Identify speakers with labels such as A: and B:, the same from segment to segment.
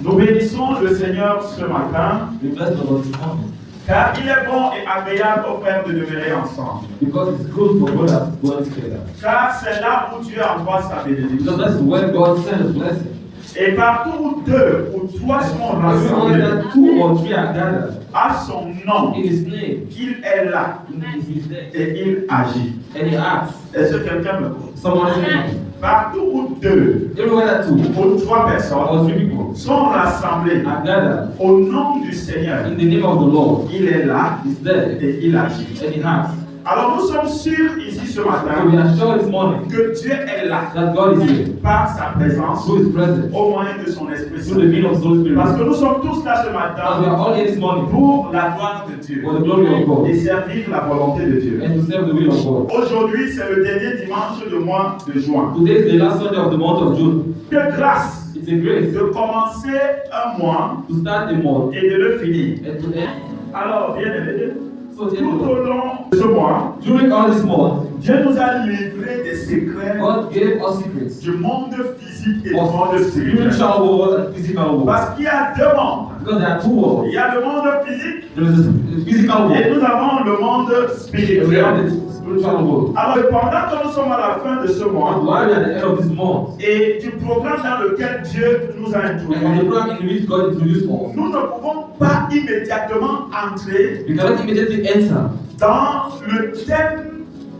A: Nous bénissons le Seigneur ce matin,
B: We bless the Lord this morning
A: car il est bon et agréable aux frères de demeurer ensemble.
B: because it's good for brothers to dwell together.
A: Car c'est là où Dieu envoie sa bénédiction.
B: Because that's where God sends blessing.
A: Et partout où deux ou trois sont
B: Everywhere
A: rassemblés
B: that 2 or 3 are gathered
A: à son nom,
B: in His name,
A: il est là
B: He is there
A: et il agit.
B: and He acts.
A: Est-ce que quelqu'un me comprend?
B: Someone is saying,
A: Partout où deux
B: everywhere that 2
A: ou trois personnes
B: or 3 people
A: sont rassemblés
B: are gathered
A: au nom du Seigneur,
B: in the name of the Lord,
A: il est là
B: He's there
A: et il agit.
B: and He acts.
A: Alors nous sommes sûrs ici ce
B: So we
A: matin
B: are sure this morning
A: que Dieu est là
B: that God is here
A: par sa présence
B: through His presence,
A: au moyen de son Esprit
B: through the
A: Saint.
B: meaning of His Holy
A: Parce
B: Spirit.
A: que nous sommes tous là ce
B: As we
A: matin
B: are all here this morning
A: pour la gloire de Dieu
B: for the glory of God
A: et servir la volonté de Dieu.
B: and to serve the will of God.
A: Aujourd'hui, c'est le dernier dimanche du mois de juin.
B: Today is the last Sunday of the month of June.
A: Quelle grâce
B: It's a grace
A: de commencer un mois
B: to start the month
A: et de le finir.
B: and to end.
A: Alors, bien aimé,
B: So
A: tout au long de ce mois,
B: during all this month,
A: Dieu nous a livré des secrets
B: God gave us secrets
A: du monde physique et du
B: of
A: monde spirituel.
B: spiritual world and physical world.
A: Parce qu'il y a deux mondes.
B: Because there are 2 worlds.
A: Il y a le monde physique
B: There is the physical
A: et
B: world
A: nous avons le monde
B: and we have
A: spirituel.
B: the spiritual world.
A: Alors, pendant que nous sommes à la fin de ce
B: And
A: mois
B: while we are at the end of this month,
A: et du programme dans lequel Dieu nous a
B: and on the
A: introduits,
B: program in which God introduced us,
A: nous ne pouvons pas immédiatement entrer
B: we cannot immediately enter
A: dans le thème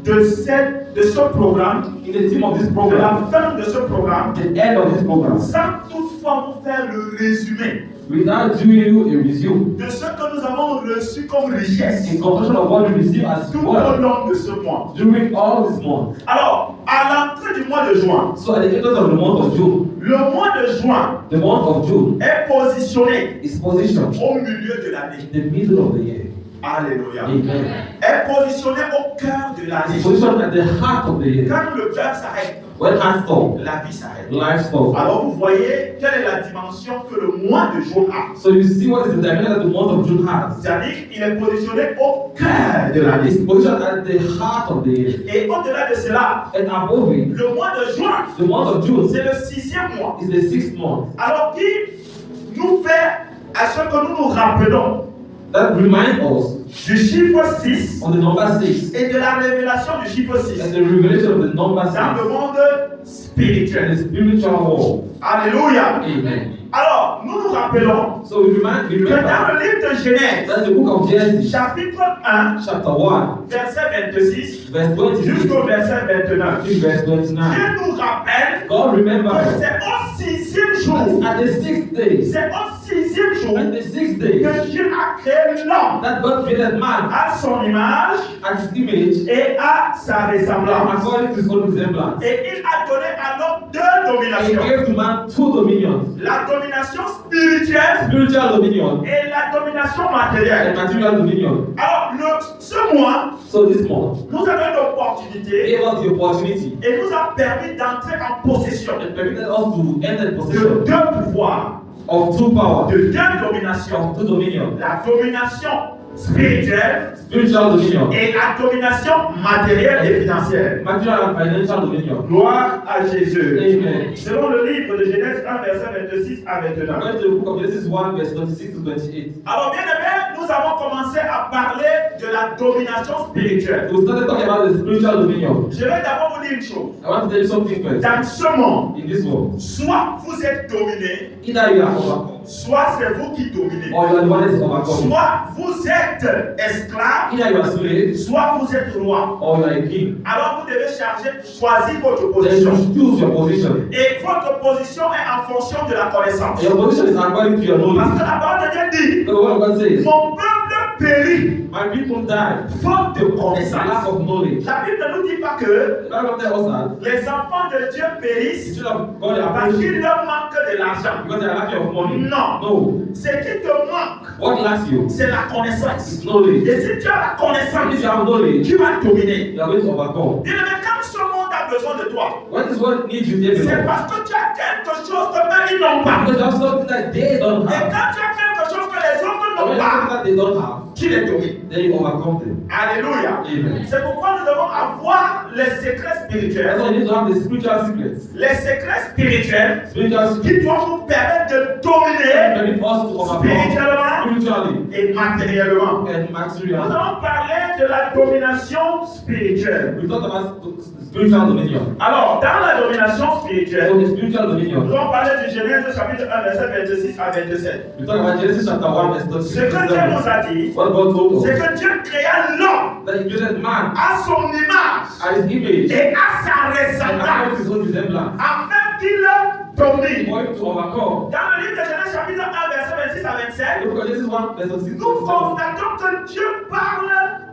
A: de ce programme,
B: in the theme of this
A: de
B: program,
A: la fin de ce programme,
B: the end of this program,
A: sans toutefois vous faire le résumé
B: without doing you a review
A: de ce que nous avons reçu comme richesse
B: in conclusion of what we receive as
A: tout au
B: well
A: long de ce mois.
B: during all this month.
A: Alors, à l'entrée du mois de juin,
B: So at the end of the month of June,
A: le mois de juin
B: the month of June
A: est positionné
B: is positioned
A: au milieu de l'année.
B: in the middle of the year.
A: Alléluia.
B: Amen.
A: Est positionné au cœur de
B: It's
A: l'année.
B: positioned at the heart of the year.
A: Quand le cœur s'arrête,
B: When heart stop,
A: la vie s'arrête.
B: life stop.
A: Alors vous voyez quelle est la dimension que le mois de juin a.
B: So you see what is the dimension that the month of June has.
A: C'est-à-dire qu'il est positionné au cœur de l'année.
B: It's positioned at the heart of the year.
A: Et au-delà de cela,
B: And above it,
A: le mois de juin,
B: the month of June
A: c'est le 6e mois.
B: is the 6th month.
A: Alors qui nous fait à ce que nous nous rappelons
B: That reminds us
A: du chiffre 6
B: of the number 6
A: et de la révélation du chiffre 6
B: and the revelation of the number 6
A: dans le monde
B: and
A: spirituel.
B: the spiritual world.
A: Alléluia.
B: Amen.
A: Alors, nous nous rappelons
B: So we
A: que
B: remember
A: dans le livre de Genèse,
B: that's the book of Genesis,
A: chapitre 1,
B: chapter 1,
A: verset 26
B: verse 26
A: jusqu'au verset 29,
B: to verse 29.
A: Dieu nous rappelle
B: God remembers
A: que c'est au 6e jour,
B: at the 6th day,
A: c'est au 6e jour
B: at the 6th day,
A: que Dieu a créé l'homme
B: that God created man
A: à son image
B: at his image
A: et à sa ressemblance.
B: according to his own resemblance.
A: Et il a donné à l'homme deux
B: And he
A: dominations.
B: gave to man 2 dominions,
A: La domination spirituelle
B: spiritual dominion
A: et la domination matérielle.
B: and material dominion.
A: Alors, ce mois
B: So this month
A: nous avons une opportunité
B: gave us the opportunity
A: et nous a permis d'entrer en possession
B: and permitted us to enter the
A: de
B: possession
A: deux pouvoirs,
B: of 2 powers,
A: de deux dominations.
B: of 2 dominions,
A: La domination spirituelle
B: spiritual dominion,
A: et la domination matérielle et financière.
B: material and financial dominion.
A: Gloire à Jésus.
B: Amen.
A: Selon le livre de Genèse 1, verset 26 à 29.
B: According to the book of Genesis 1, verse 26 to 28.
A: Alors, bien aimé, nous avons commencé à parler de la domination spirituelle.
B: We started talking about the spiritual dominion.
A: Je vais d'abord vous dire une chose.
B: I want to tell you something first.
A: Dans ce monde,
B: In this world,
A: soit vous êtes dominé,
B: either you are overcome
A: soit c'est vous qui dominez.
B: or you are the one that is overcome.
A: Soit vous êtes esclave,
B: Either you are slave
A: soit vous êtes roi.
B: or you are a king.
A: Alors vous devez choisir votre
B: Then
A: position.
B: you choose your position.
A: Et votre position est en fonction de la connaissance.
B: And your position is according to your
A: Parce
B: knowledge.
A: que la parole de Dieu dit,
B: Because the word of God says,
A: mon peuple périt
B: my people die
A: faute de
B: for
A: connaissance.
B: lack of knowledge.
A: La Bible ne nous dit pas que
B: The Bible tells us that
A: les enfants de Dieu
B: the
A: périssent
B: children of God are
A: parce qu'il
B: perishing
A: leur manque de l'argent.
B: because they are lacking of money.
A: Non.
B: No.
A: Ce qui te manque,
B: What lacks you
A: c'est la connaissance.
B: is knowledge.
A: Et si tu as la
B: And if
A: connaissance,
B: you have knowledge,
A: tu vas dominer.
B: you are going to overcome.
A: Bien aimé, quand ce monde a besoin de toi,
B: What is what needs you there
A: c'est
B: below?
A: parce que tu as quelque chose que eux, ils n'ont pas.
B: Because you have something that they don't
A: Et
B: have.
A: quand tu as quelque chose que les autres n'ont n'ont pas,
B: that they don't have,
A: tu les domines.
B: then you overcome them.
A: Alléluia.
B: Amen.
A: C'est pourquoi nous devons avoir les secrets spirituels.
B: That's why you need to have the spiritual secrets.
A: Les secrets spirituels
B: Spiritual secrets
A: qui doivent nous permettre de dominer
B: permit us to overcome
A: spirituellement
B: spiritually
A: et matériellement.
B: and
A: Nous
B: materially.
A: allons parler de la domination spirituelle.
B: We talked about spiritual dominion.
A: Alors, dans la domination spirituelle,
B: So the spiritual
A: nous
B: dominion.
A: allons parler du Genèse chapitre 1, verset 26 à 27.
B: We talk about Genesis chapter 1 verse
A: Ce que Dieu
B: 37.
A: nous a dit,
B: What God told
A: c'est
B: us
A: que Dieu créa l'homme
B: that He created man
A: à son image
B: at His image
A: et à sa
B: and according
A: ressemblance
B: to His own resemblance
A: afin qu'il domine.
B: for Him to overcome.
A: Dans le livre de Genèse chapitre 1, verset 26 à 27,
B: Look at Genesis 1 verse 26.
A: nous constatons que Dieu parle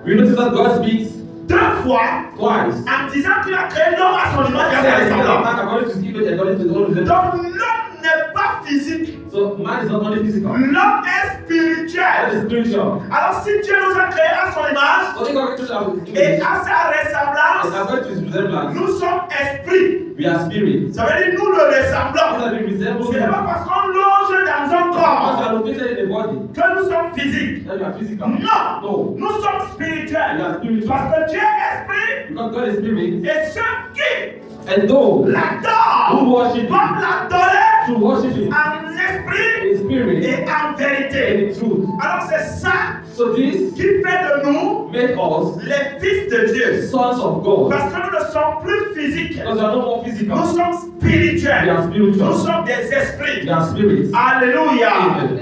B: We notice that God speaks
A: deux fois
B: twice.
A: en disant qu'il a créé l'homme à son image et à sa ressemblance.
B: According to His image and according to His own resemblance.
A: Donc l'homme n'est pas physique,
B: So man is not only physical,
A: l'homme est
B: that
A: spirituel.
B: is spiritual.
A: Alors si Dieu nous a créés à son image
B: So God created us with His
A: et
B: image
A: à sa
B: and
A: ressemblance,
B: according to His resemblance,
A: nous sommes esprits.
B: we are spirit.
A: Ça veut dire nous le ressemblons.
B: That we resemble
A: Ce n'est
B: Him.
A: pas parce qu'on loge dans un
B: Because we
A: corps
B: are located in the body
A: que nous sommes physiques.
B: that we are physical.
A: Non,
B: No.
A: nous sommes
B: We
A: spirituels.
B: are spiritual.
A: Parce que Dieu est esprit
B: Because God is spirit.
A: et ceux qui
B: And those
A: l'adorent
B: who worship
A: doivent
B: Him
A: l'adorer
B: should worship Him
A: en esprit
B: in spirit
A: et en
B: and
A: vérité.
B: in truth.
A: Alors c'est ça
B: So this
A: qui fait de nous
B: make us
A: les fils de Dieu.
B: sons of God.
A: Parce que nous ne sommes plus physiques.
B: Because we are no more
A: Nous
B: physical.
A: sommes
B: We
A: spirituels.
B: are
A: Nous
B: spiritual.
A: sommes des esprits.
B: We are spirits.
A: Alléluia.
B: Amen.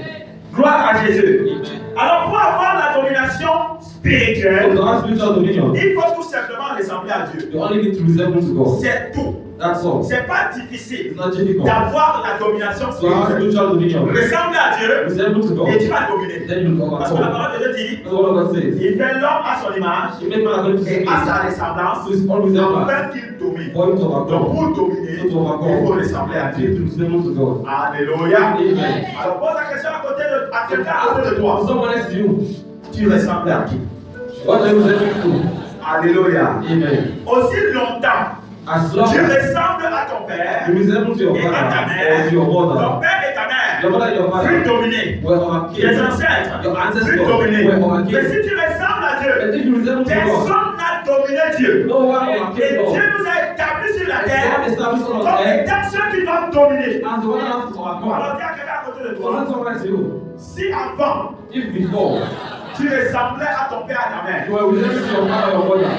A: Gloire à Jésus.
B: Amen.
A: Alors pour avoir la domination
B: So
A: spirituelle,
B: to have spiritual dominion,
A: il faut tout simplement ressembler à Dieu.
B: you only need to resemble to God.
A: C'est tout.
B: That's all.
A: C'est pas difficile
B: It's not difficult.
A: d'avoir la domination
B: To have
A: spirituelle.
B: spiritual dominion,
A: Ressemble à Dieu
B: resemble to
A: et tu
B: God,
A: vas dominer.
B: then you will
A: Parce que la
B: overcome.
A: parole de Dieu dit,
B: That's what God says.
A: il fait l'homme à son image
B: You make man according to His
A: et à sa
B: image,
A: ressemblance,
B: to His own resemblance,
A: afin qu'il domine.
B: for Him to
A: Donc
B: overcome.
A: pour dominer, il faut ressembler à
B: You
A: Dieu.
B: need to resemble to God.
A: Alléluia.
B: Amen.
A: Alors pose la question à quelqu'un à côté de toi.
B: Someone next to you,
A: Tu ressembles à qui?
B: what are you resembling to?
A: Alléluia.
B: Amen.
A: Aussi longtemps,
B: As long
A: tu
B: as
A: ressembles à ton père
B: you resemble to your
A: et à ta
B: father
A: mère.
B: or to your
A: Ton
B: mother,
A: père et ta
B: your
A: mère
B: mother and your
A: furent
B: father
A: dominés.
B: were
A: Tes
B: overcame.
A: ancêtres
B: Your
A: furent
B: ancestors
A: dominés.
B: were
A: Mais
B: overcame.
A: si tu ressembles à Dieu,
B: And if you resemble to God,
A: personne n'a dominé Dieu.
B: no one
A: Et
B: overcame
A: Dieu
B: God.
A: nous a établis sur la
B: And God
A: terre
B: established on
A: comme
B: earth
A: étant ceux qui doivent dominer.
B: as the one that has to overcome.
A: Alors dis à quelqu'un à côté de
B: So
A: toi,
B: that's someone next to you.
A: si avant
B: If before
A: tu ressemblais à ton père et à ta mère,
B: you were resembling to your father or your mother,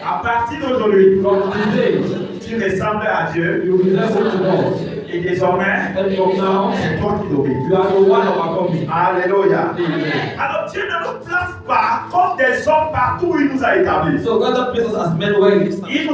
A: à partir d'aujourd'hui,
B: from today
A: tu ressembles à Dieu
B: you resemble to God.
A: et désormais,
B: And from now
A: c'est toi qui domines.
B: you are the one overcoming.
A: Alléluia.
B: Amen.
A: Alors Dieu ne nous place pas comme des hommes partout où il nous a établis.
B: So God doesn't place us as men where He
A: Il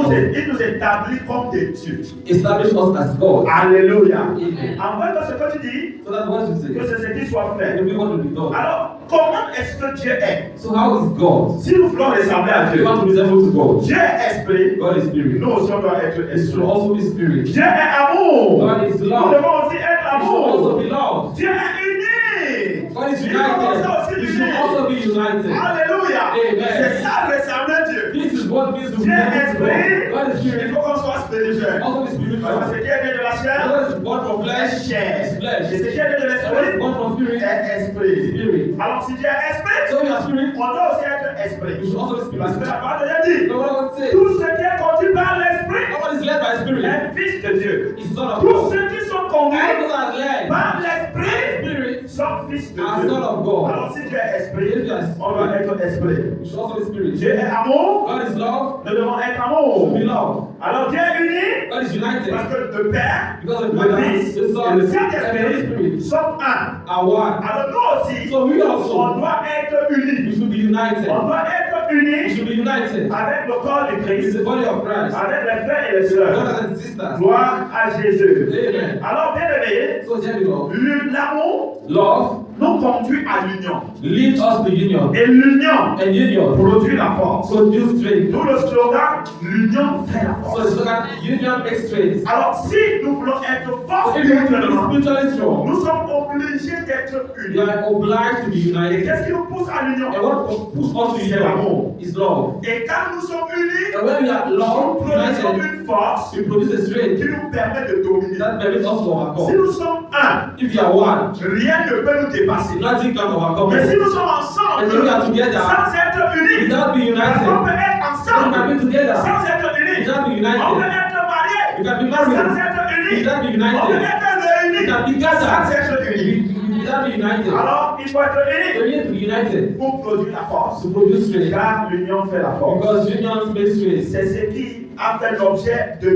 A: nous établit comme des dieux.
B: established us as God.
A: Alléluia.
B: Amen.
A: En fait, ce que tu dis,
B: So that's what you say.
A: que c'est ce qui soit fait.
B: And we want to be done.
A: Alors, comment est-ce que Dieu est?
B: So how is God?
A: Si nous voulons ressembler à
B: We
A: Dieu,
B: want to resemble to God.
A: Dieu est esprit,
B: God is spirit.
A: nous aussi on doit être
B: It should
A: esprit.
B: also be spirit.
A: Dieu est amour,
B: God is
A: nous
B: love.
A: devons aussi être
B: It should also
A: amour.
B: be love.
A: Dieu est uni,
B: God is
A: nous devons
B: united.
A: aussi
B: It should
A: unis.
B: also be united.
A: Alléluia.
B: Amen.
A: C'est ça ressembler à Dieu.
B: This is what means to
A: Dieu est
B: resemble to
A: esprit,
B: God. God is
A: il
B: spirit.
A: faut qu'on soit spirituel.
B: Also be
A: Parce que
B: spiritual.
A: ce qui est né de la chair,
B: God is born from flesh.
A: est chair.
B: Is flesh.
A: Et ce qui est né de
B: God is
A: l'esprit,
B: born from spirit.
A: est esprit.
B: Spirit.
A: Alors si Dieu est esprit,
B: So you are spirit.
A: on doit aussi être
B: You
A: esprit.
B: should also be
A: Parce que
B: spirit.
A: la parole de Dieu dit,
B: You know what I want to say?
A: tout ce qui est conduit par l'esprit
B: God is led by spirit.
A: est fils de Dieu.
B: He's son of
A: Tous
B: God.
A: ceux qui sont
B: All
A: conduits
B: those are led
A: par l'esprit
B: spirit
A: sont fils de
B: are
A: Dieu.
B: son of God.
A: Alors si Dieu est esprit,
B: If you are
A: on doit
B: spirit,
A: être esprit.
B: you should also be spirit.
A: Dieu est amour,
B: God is love.
A: nous devons être
B: You
A: amour.
B: should be love.
A: Alors Dieu est uni
B: God is united.
A: parce que le Père,
B: Because of the
A: le
B: Father,
A: Fils
B: the
A: et
B: Son,
A: le
B: and the
A: Saint-Esprit
B: Spirit
A: sont un.
B: are one.
A: Alors nous aussi,
B: So we
A: on
B: also,
A: doit être
B: we
A: unis.
B: should be united.
A: On doit être
B: We
A: unis
B: should be united.
A: avec le corps de
B: It's
A: Christ,
B: the body of Christ.
A: avec les frères et les sœurs.
B: Brothers and sisters.
A: Gloire à Jésus.
B: Amen.
A: Alors bien aimé,
B: So dear beloved,
A: l'amour
B: love
A: nous conduit à l'union.
B: leads us to union.
A: Et l'union
B: And union
A: produit la force.
B: produces strength.
A: D'où le slogan, l'union fait la
B: So the
A: force.
B: slogan, union makes strength.
A: Alors si nous voulons être forts
B: So if you want to be
A: spirituellement,
B: spiritually strong,
A: nous sommes obligés d'être
B: We
A: unis.
B: are obliged to be
A: Et
B: united.
A: qu'est-ce qui nous pousse à l'union?
B: And what puts us to
A: C'est
B: unite
A: l'amour.
B: is love.
A: Et quand nous sommes unis,
B: And when we are
A: nous
B: love,
A: produisons
B: united,
A: une force
B: we produce a strength
A: qui nous permet de dominer.
B: that permits us to
A: Si
B: overcome.
A: nous sommes un,
B: If you are one,
A: rien ne peut nous dépasser.
B: nothing can overcome
A: Mais si
B: us.
A: nous sommes ensemble,
B: And if we are together,
A: sans être unis,
B: without being
A: on peut
B: united,
A: être
B: we
A: ensemble,
B: can be together.
A: sans être unis.
B: Without being
A: On peut
B: united,
A: être marié,
B: we can be
A: sans
B: married.
A: être unis.
B: Without being
A: On peut
B: united,
A: être
B: we
A: réunis,
B: can be
A: sans
B: gathered.
A: être unis.
B: Without being united,
A: Alors, il faut être
B: so we
A: unis
B: need to be united
A: pour produire la force.
B: to produce strength.
A: Car l'union fait la force.
B: Because union makes strength.
A: C'est ce qui a fait l'objet de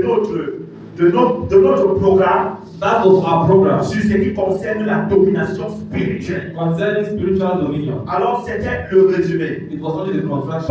A: notre programme
B: That was our program
A: sur ce qui concerne la domination spirituelle.
B: concerning spiritual dominion.
A: Alors, c'était le résumé.
B: It was only the contraction.